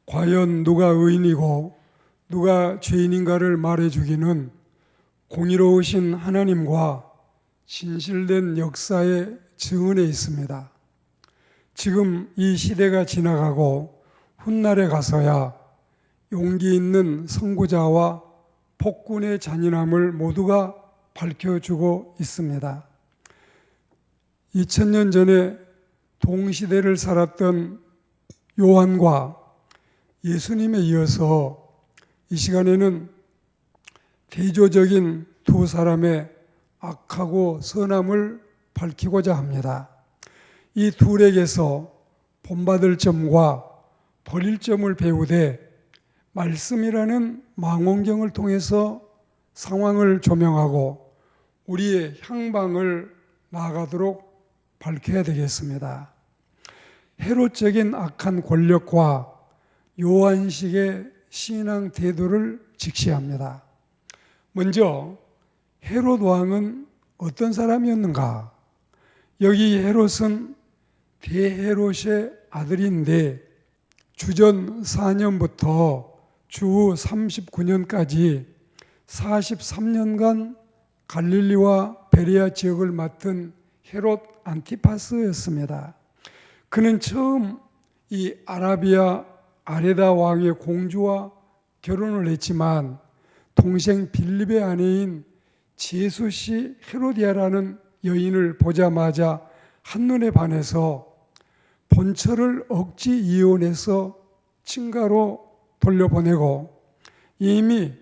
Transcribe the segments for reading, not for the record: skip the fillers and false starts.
과연 누가 의인이고 누가 죄인인가를 말해주기는 공의로우신 하나님과 진실된 역사의 증언에 있습니다. 지금 이 시대가 지나가고 훗날에 가서야 용기 있는 선구자와 폭군의 잔인함을 모두가 밝혀주고 있습니다. 2000년 전에 동시대를 살았던 요한과 예수님에 이어서 이 시간에는 대조적인 두 사람의 악하고 선함을 밝히고자 합니다. 이 둘에게서 본받을 점과 버릴 점을 배우되 말씀이라는 망원경을 통해서 상황을 조명하고 우리의 향방을 나아가도록 밝혀야 되겠습니다. 헤롯적인 악한 권력과 요한식의 신앙 태도를 직시합니다. 먼저 헤롯 왕은 어떤 사람이었는가? 여기 헤롯은 대헤롯의 아들인데 주전 4년부터 주후 39년까지 43년간 갈릴리와 베레아 지역을 맡은 헤롯 안티파스였습니다. 그는 처음 이 아라비아 아레다 왕의 공주와 결혼을 했지만 동생 빌립의 아내인 제수시 헤로디아라는 여인을 보자마자 한눈에 반해서 본처를 억지 이혼해서 친가로 돌려보내고 이미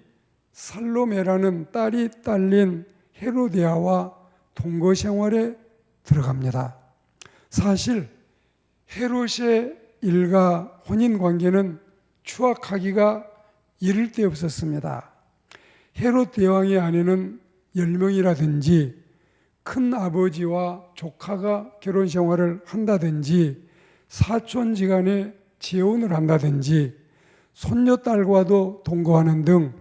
살로메라는 딸이 딸린 헤로디아와 동거 생활에 들어갑니다. 사실 헤롯의 일가 혼인관계는 추악하기가 이를 데 없었습니다. 헤롯 대왕의 아내는 10명이라든지 큰 아버지와 조카가 결혼 생활을 한다든지 사촌지간에 재혼을 한다든지 손녀딸과도 동거하는 등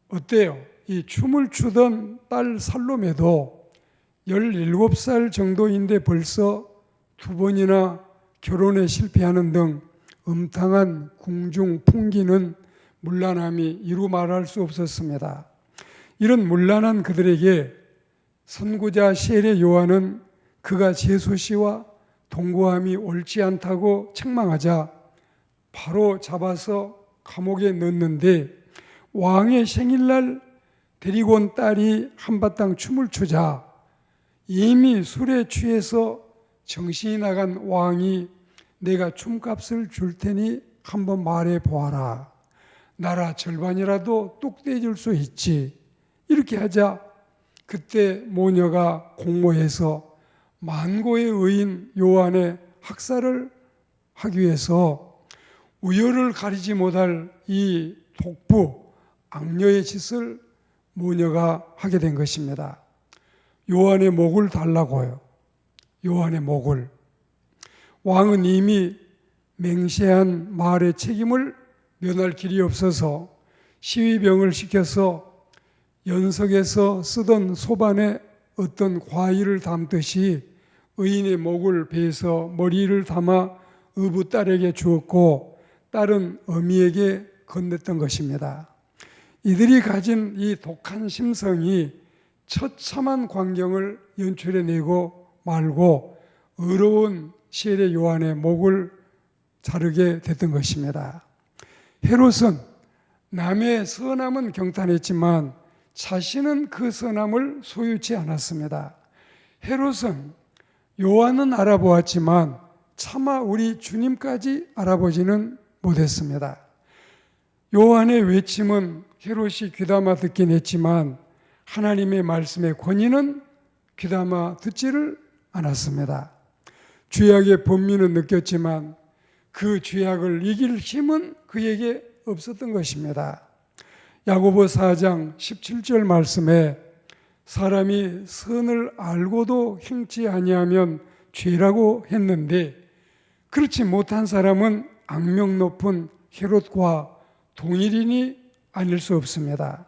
어때요? 이 춤을 추던 딸 살로메도 17살 정도인데 벌써 2번이나 결혼에 실패하는 등 음탕한 궁중 풍기는 문란함이 이루 말할 수 없었습니다. 이런 문란한 그들에게 선구자 세례 요한은 그가 제수씨와 동거함이 옳지 않다고 책망하자 바로 잡아서 감옥에 넣는데 왕의 생일날 데리고 온 딸이 한바탕 춤을 추자 이미 술에 취해서 정신이 나간 왕이 내가 춤값을 줄 테니 한번 말해 보아라. 나라 절반이라도 뚝 떼줄 수 있지. 이렇게 하자 그때 모녀가 공모해서 만고의 의인 요한의 학살을 하기 위해서 우열을 가리지 못할 이 독부 악녀의 짓을 모녀가 하게 된 것입니다. 요한의 목을 달라고요. 요한의 목을. 왕은 이미 맹세한 말의 책임을 면할 길이 없어서 시위병을 시켜서 연석에서 쓰던 소반에 어떤 과일을 담듯이 의인의 목을 베서 머리를 담아 의붓 딸에게 주었고 딸은 어미에게 건넸던 것입니다. 이들이 가진 이 독한 심성이 처참한 광경을 연출해내고 말고 의로운 세례 요한의 목을 자르게 됐던 것입니다. 헤롯은 남의 선함은 경탄했지만 자신은 그 선함을 소유치 않았습니다. 헤롯은 요한은 알아보았지만 차마 우리 주님까지 알아보지는 못했습니다. 요한의 외침은 헤롯이 귀담아 듣긴 했지만 하나님의 말씀의 권위는 귀담아 듣지를 않았습니다. 죄악의 번민은 느꼈지만 그 죄악을 이길 힘은 그에게 없었던 것입니다. 야고보 4장 17절 말씀에 사람이 선을 알고도 행치 아니하면 죄라고 했는데 그렇지 못한 사람은 악명 높은 헤롯과 동일인이 아닐 수 없습니다.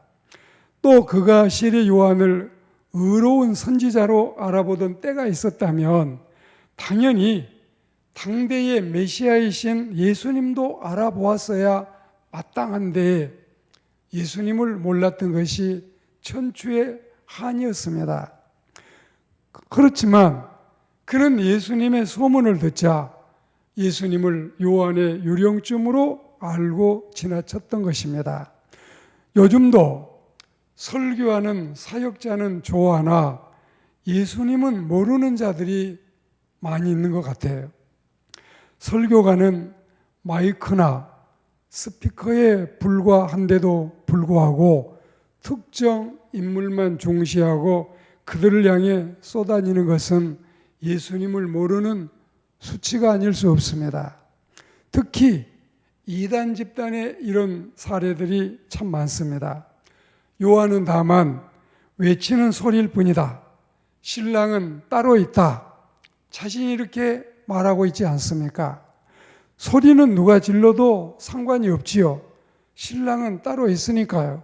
또 그가 세례 요한을 의로운 선지자로 알아보던 때가 있었다면 당연히 당대의 메시아이신 예수님도 알아보았어야 마땅한데 예수님을 몰랐던 것이 천추의 한이었습니다. 그렇지만 그는 예수님의 소문을 듣자 예수님을 요한의 유령쯤으로 알고 지나쳤던 것입니다. 요즘도 설교하는 사역자는 좋아하나 예수님은 모르는 자들이 많이 있는 것 같아요. 설교가는 마이크나 스피커에 불과한데도 불구하고 특정 인물만 중시하고 그들을 향해 쏟아지는 것은 예수님을 모르는 수치가 아닐 수 없습니다. 특히 이단 집단의 이런 사례들이 참 많습니다. 요한은 다만 외치는 소리일 뿐이다. 신랑은 따로 있다. 자신이 이렇게 말하고 있지 않습니까? 소리는 누가 질러도 상관이 없지요. 신랑은 따로 있으니까요.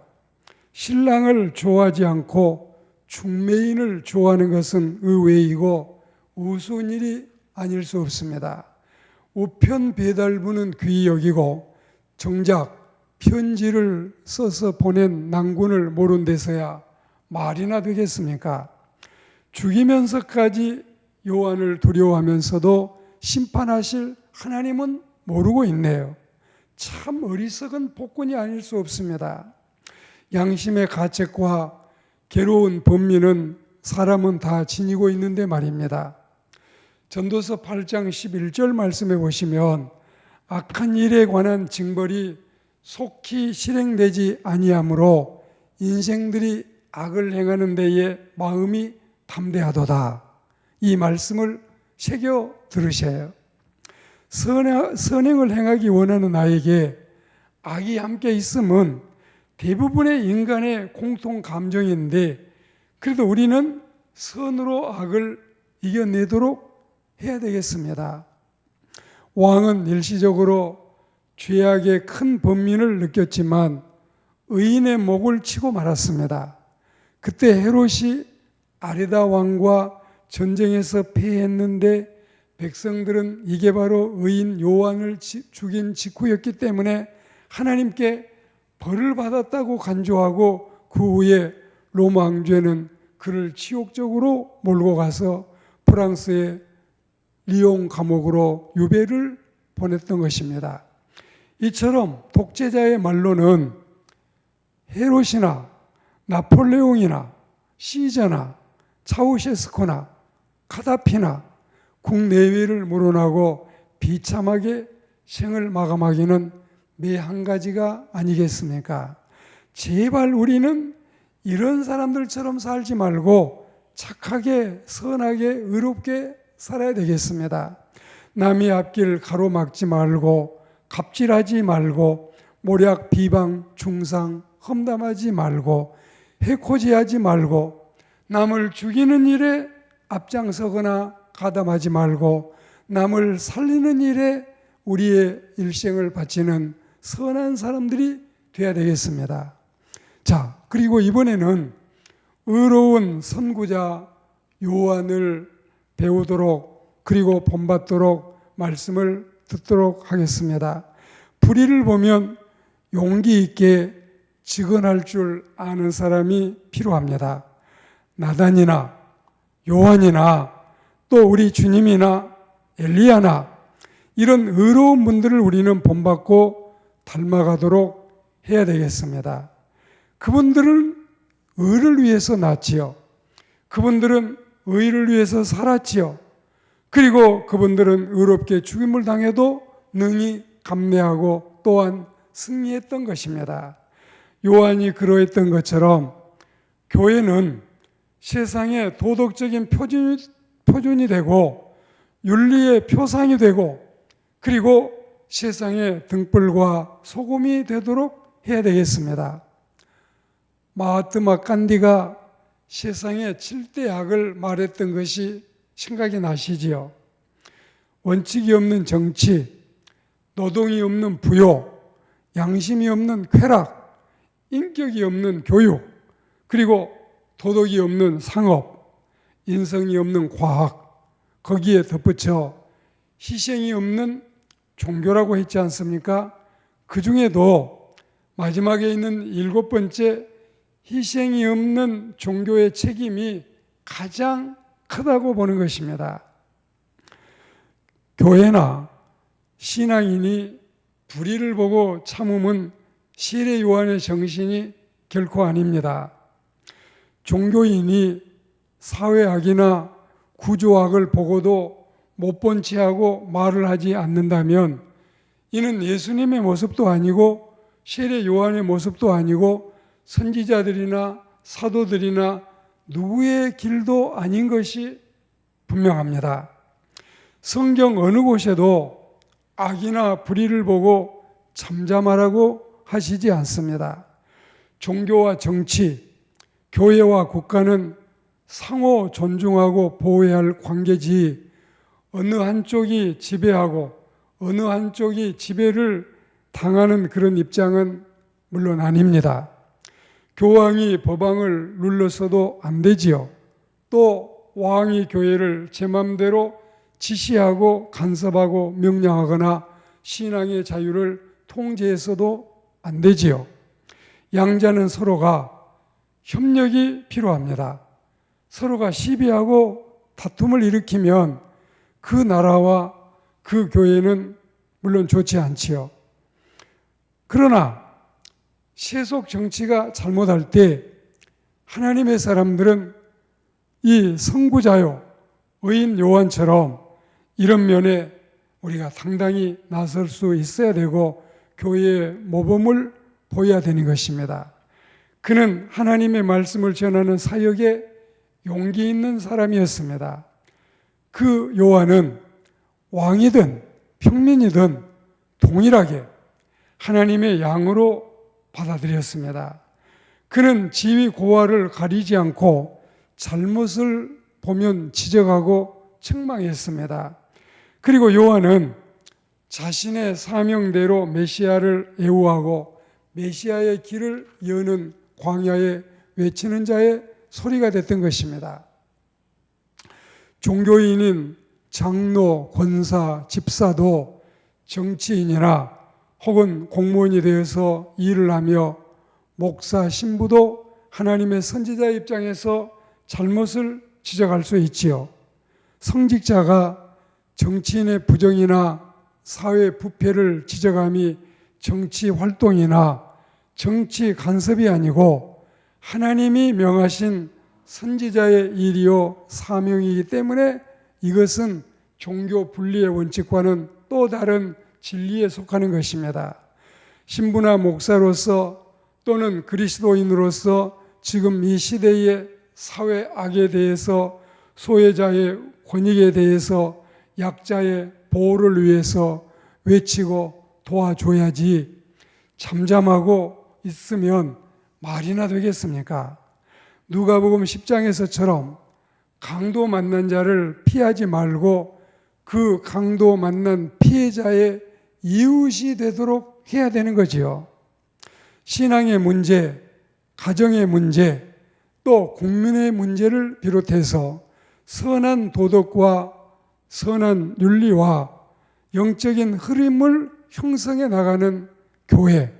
신랑을 좋아하지 않고 중매인을 좋아하는 것은 의외이고 우스운 일이 아닐 수 없습니다. 우편 배달부는 귀히 여기고 정작 편지를 써서 보낸 낭군을 모른 데서야 말이나 되겠습니까? 죽이면서까지 요한을 두려워하면서도 심판하실 하나님은 모르고 있네요. 참 어리석은 복군이 아닐 수 없습니다. 양심의 가책과 괴로운 번민은 사람은 다 지니고 있는데 말입니다. 전도서 8장 11절 말씀해 보시면 악한 일에 관한 징벌이 속히 실행되지 아니하므로 인생들이 악을 행하는 데에 마음이 담대하도다. 이 말씀을 새겨 들으셔요. 선행을 행하기 원하는 나에게 악이 함께 있음은 대부분의 인간의 공통 감정인데 그래도 우리는 선으로 악을 이겨내도록 해야 되겠습니다. 왕은 일시적으로 죄악의 큰 번민을 느꼈지만 의인의 목을 치고 말았습니다. 그때 헤롯이 아레다 왕과 전쟁에서 패했는데 백성들은 이게 바로 의인 요한을 죽인 직후였기 때문에 하나님께 벌을 받았다고 간주하고 그 후에 로마 황제는 그를 지옥적으로 몰고 가서 프랑스의 리옹 감옥으로 유배를 보냈던 것입니다. 이처럼 독재자의 말로는 헤롯이나 나폴레옹이나 시저나 차우셰스코나 카다피나 국내외를 물어나고 비참하게 생을 마감하기는 매 한 가지가 아니겠습니까? 제발 우리는 이런 사람들처럼 살지 말고 착하게 선하게 의롭게 살아야 되겠습니다. 남의 앞길 가로막지 말고 갑질하지 말고 모략 비방 중상 험담하지 말고 해코지하지 말고 남을 죽이는 일에 앞장서거나 가담하지 말고 남을 살리는 일에 우리의 일생을 바치는 선한 사람들이 되어야 되겠습니다. 자, 그리고 이번에는 의로운 선구자 요한을 배우도록 그리고 본받도록 말씀을 듣도록 하겠습니다. 불의를 보면 용기 있게 직언할 줄 아는 사람이 필요합니다. 나단이나 요한이나 또 우리 주님이나 엘리야나 이런 의로운 분들을 우리는 본받고 닮아가도록 해야 되겠습니다. 그분들은 의를 위해서 났지요. 그분들은 의를 위해서 살았지요. 그리고 그분들은 의롭게 죽임을 당해도 능히 감내하고 또한 승리했던 것입니다. 요한이 그러했던 것처럼 교회는 세상의 도덕적인 표준이 되고 윤리의 표상이 되고 그리고 세상의 등불과 소금이 되도록 해야 되겠습니다. 마하트마 간디가 세상의 7대 악을 말했던 것이 생각이 나시지요. 원칙이 없는 정치, 노동이 없는 부요, 양심이 없는 쾌락, 인격이 없는 교육, 그리고 도덕이 없는 상업, 인성이 없는 과학, 거기에 덧붙여 희생이 없는 종교라고 했지 않습니까? 그 중에도 마지막에 있는 7번째 희생이 없는 종교의 책임이 가장 크다고 보는 것입니다. 교회나 신앙인이 불의를 보고 참음은 세례 요한의 정신이 결코 아닙니다. 종교인이 사회학이나 구조학을 보고도 못 본 체하고 말을 하지 않는다면 이는 예수님의 모습도 아니고 세례 요한의 모습도 아니고 선지자들이나 사도들이나 누구의 길도 아닌 것이 분명합니다. 성경 어느 곳에도 악이나 불의를 보고 잠잠하라고 하시지 않습니다. 종교와 정치, 교회와 국가는 상호 존중하고 보호해야 할 관계지 어느 한쪽이 지배하고 어느 한쪽이 지배를 당하는 그런 입장은 물론 아닙니다. 교황이 법왕을 눌러서도 안 되지요. 또 왕이 교회를 제 맘대로 지시하고 간섭하고 명령하거나 신앙의 자유를 통제해서도 안 되지요. 양자는 서로가 협력이 필요합니다. 서로가 시비하고 다툼을 일으키면 그 나라와 그 교회는 물론 좋지 않지요. 그러나 세속 정치가 잘못할 때 하나님의 사람들은 이 선구자요, 의인 요한처럼 이런 면에 우리가 당당히 나설 수 있어야 되고 교회의 모범을 보여야 되는 것입니다. 그는 하나님의 말씀을 전하는 사역에 용기 있는 사람이었습니다. 그 요한은 왕이든 평민이든 동일하게 하나님의 양으로 받아들였습니다. 그는 지위 고하를 가리지 않고 잘못을 보면 지적하고 책망했습니다. 그리고 요한은 자신의 사명대로 메시아를 애우하고 메시아의 길을 여는 광야에 외치는 자의 소리가 됐던 것입니다. 종교인인 장로, 권사, 집사도 정치인이나 혹은 공무원이 되어서 일을 하며 목사, 신부도 하나님의 선지자의 입장에서 잘못을 지적할 수 있지요. 성직자가 정치인의 부정이나 사회 부패를 지적함이 정치 활동이나 정치 간섭이 아니고 하나님이 명하신 선지자의 일이요 사명이기 때문에 이것은 종교 분리의 원칙과는 또 다른 진리에 속하는 것입니다. 신부나 목사로서 또는 그리스도인으로서 지금 이 시대의 사회 악에 대해서 소외자의 권익에 대해서 약자의 보호를 위해서 외치고 도와줘야지 잠잠하고 있으면 말이나 되겠습니까? 누가복음 10장에서처럼 강도 만난 자를 피하지 말고 그 강도 만난 피해자의 이웃이 되도록 해야 되는 거지요. 신앙의 문제, 가정의 문제, 또 국민의 문제를 비롯해서 선한 도덕과 선한 윤리와 영적인 흐름을 형성해 나가는 교회,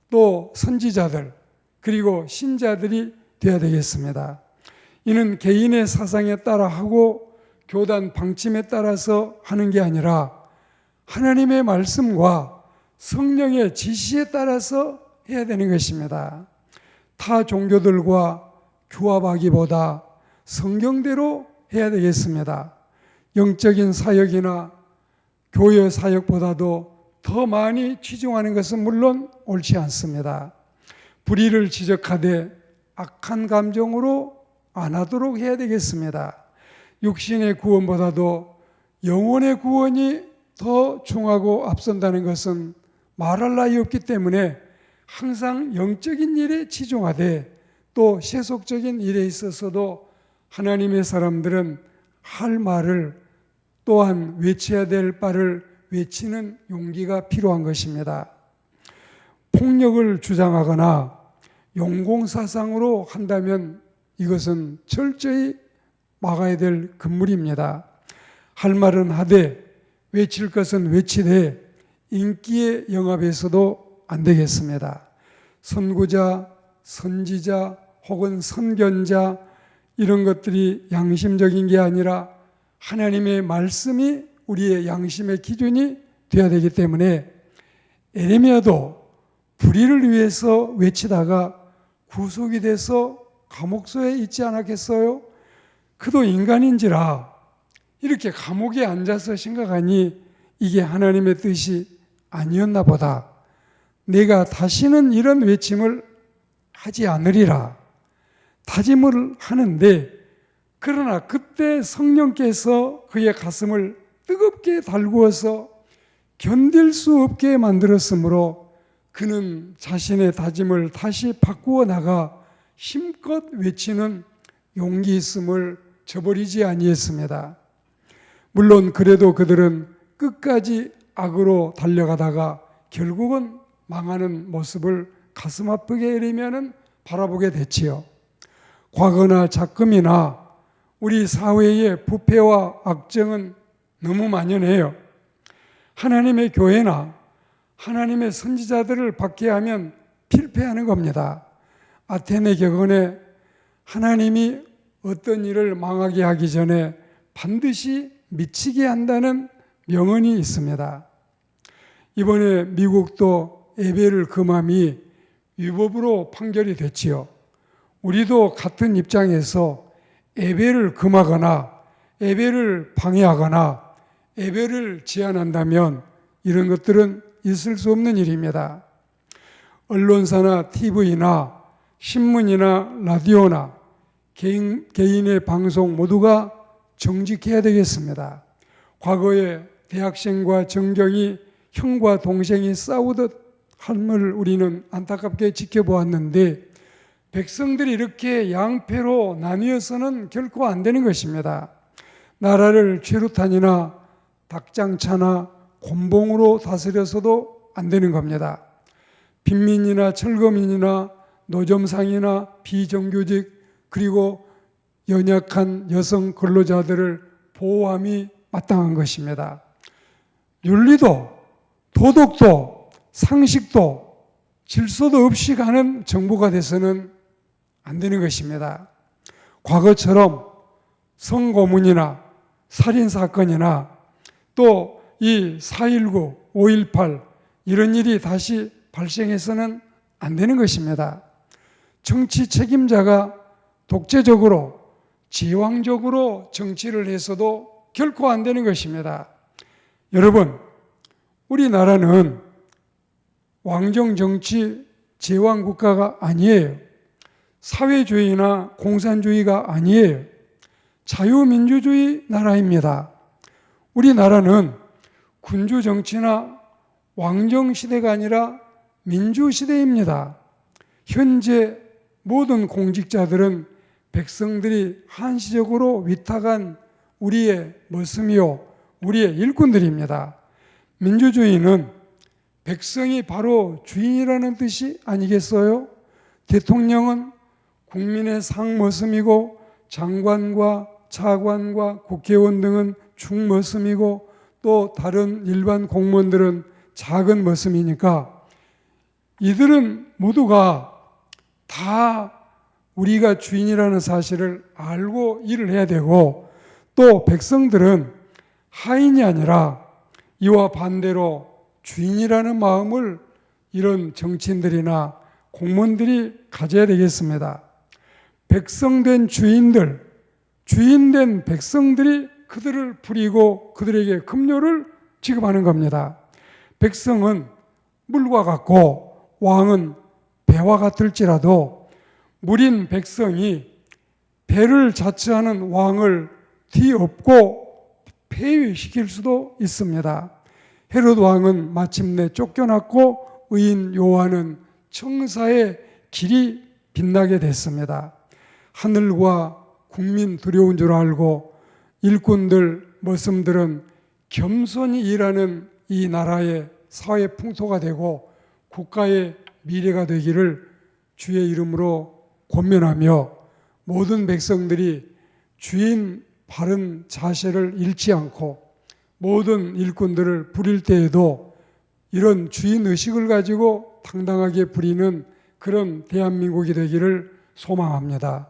또 선지자들, 그리고 신자들이 되어야 되겠습니다. 이는 개인의 사상에 따라 하고 교단 방침에 따라서 하는 게 아니라 하나님의 말씀과 성령의 지시에 따라서 해야 되는 것입니다. 타 종교들과 규합하기보다 성경대로 해야 되겠습니다. 영적인 사역이나 교회 사역보다도 더 많이 치중하는 것은 물론 옳지 않습니다. 불의를 지적하되 악한 감정으로 안 하도록 해야 되겠습니다. 육신의 구원보다도 영혼의 구원이 더 중하고 앞선다는 것은 말할 나위 없기 때문에 항상 영적인 일에 치중하되 또 세속적인 일에 있어서도 하나님의 사람들은 할 말을 또한 외쳐야 될 바를 외치는 용기가 필요한 것입니다. 폭력을 주장하거나 용공사상으로 한다면 이것은 철저히 막아야 될 금물입니다. 할 말은 하되 외칠 것은 외치되 인기에 영합해서도 안 되겠습니다. 선구자, 선지자 혹은 선견자 이런 것들이 양심적인 게 아니라 하나님의 말씀이 우리의 양심의 기준이 되어야 되기 때문에 에레미야도 불의를 위해서 외치다가 구속이 돼서 감옥소에 있지 않았겠어요? 그도 인간인지라 이렇게 감옥에 앉아서 생각하니 이게 하나님의 뜻이 아니었나 보다. 내가 다시는 이런 외침을 하지 않으리라 다짐을 하는데, 그러나 그때 성령께서 그의 가슴을 뜨겁게 달구어서 견딜 수 없게 만들었으므로 그는 자신의 다짐을 다시 바꾸어 나가 힘껏 외치는 용기 있음을 저버리지 아니했습니다. 물론 그래도 그들은 끝까지 악으로 달려가다가 결국은 망하는 모습을 가슴 아프게 에레미야는 바라보게 됐지요. 과거나 작금이나 우리 사회의 부패와 악정은 너무 만연해요. 하나님의 교회나 하나님의 선지자들을 박해하면 필패하는 겁니다. 아테네 격언에 하나님이 어떤 일을 망하게 하기 전에 반드시 미치게 한다는 명언이 있습니다. 이번에 미국도 예배를 금함이 위법으로 판결이 됐지요. 우리도 같은 입장에서 예배를 금하거나 예배를 방해하거나 예배를 제한한다면 이런 것들은 있을 수 없는 일입니다. 언론사나 TV나 신문이나 라디오나 개인의 방송 모두가 정직해야 되겠습니다. 과거에 대학생과 정경이 형과 동생이 싸우듯 함을 우리는 안타깝게 지켜보았는데, 백성들이 이렇게 양패로 나뉘어서는 결코 안 되는 것입니다. 나라를 최루탄이나 닭장차나 곤봉으로 다스려서도 안 되는 겁니다. 빈민이나 철거민이나 노점상이나 비정규직 그리고 연약한 여성 근로자들을 보호함이 마땅한 것입니다. 윤리도 도덕도 상식도 질서도 없이 가는 정부가 돼서는 안 되는 것입니다. 과거처럼 성고문이나 살인사건이나 또 이 4.19, 5.18 이런 일이 다시 발생해서는 안 되는 것입니다. 정치 책임자가 독재적으로 제왕적으로 정치를 해서도 결코 안 되는 것입니다. 여러분, 우리나라는 왕정정치 제왕국가가 아니에요. 사회주의나 공산주의가 아니에요. 자유민주주의 나라입니다. 우리나라는 군주정치나 왕정시대가 아니라 민주시대입니다. 현재 모든 공직자들은 백성들이 한시적으로 위탁한 우리의 머슴이요 우리의 일꾼들입니다. 민주주의는 백성이 바로 주인이라는 뜻이 아니겠어요? 대통령은 국민의 상머슴이고 장관과 차관과 국회의원 등은 중머슴이고 또 다른 일반 공무원들은 작은 머슴이니까 이들은 모두가 다 우리가 주인이라는 사실을 알고 일을 해야 되고, 또 백성들은 하인이 아니라 이와 반대로 주인이라는 마음을 이런 정치인들이나 공무원들이 가져야 되겠습니다. 백성된 주인들, 주인된 백성들이 그들을 부리고 그들에게 급료를 지급하는 겁니다. 백성은 물과 같고 왕은 배와 같을지라도 무린 백성이 배를 자처하는 왕을 뒤엎고 폐위시킬 수도 있습니다. 헤롯 왕은 마침내 쫓겨났고 의인 요한은 청사의 길이 빛나게 됐습니다. 하늘과 국민 두려운 줄 알고 일꾼들, 머슴들은 겸손히 일하는 이 나라의 사회 풍토가 되고 국가의 미래가 되기를 주의 이름으로 권면하며, 모든 백성들이 주인 바른 자세를 잃지 않고 모든 일꾼들을 부릴 때에도 이런 주인 의식을 가지고 당당하게 부리는 그런 대한민국이 되기를 소망합니다.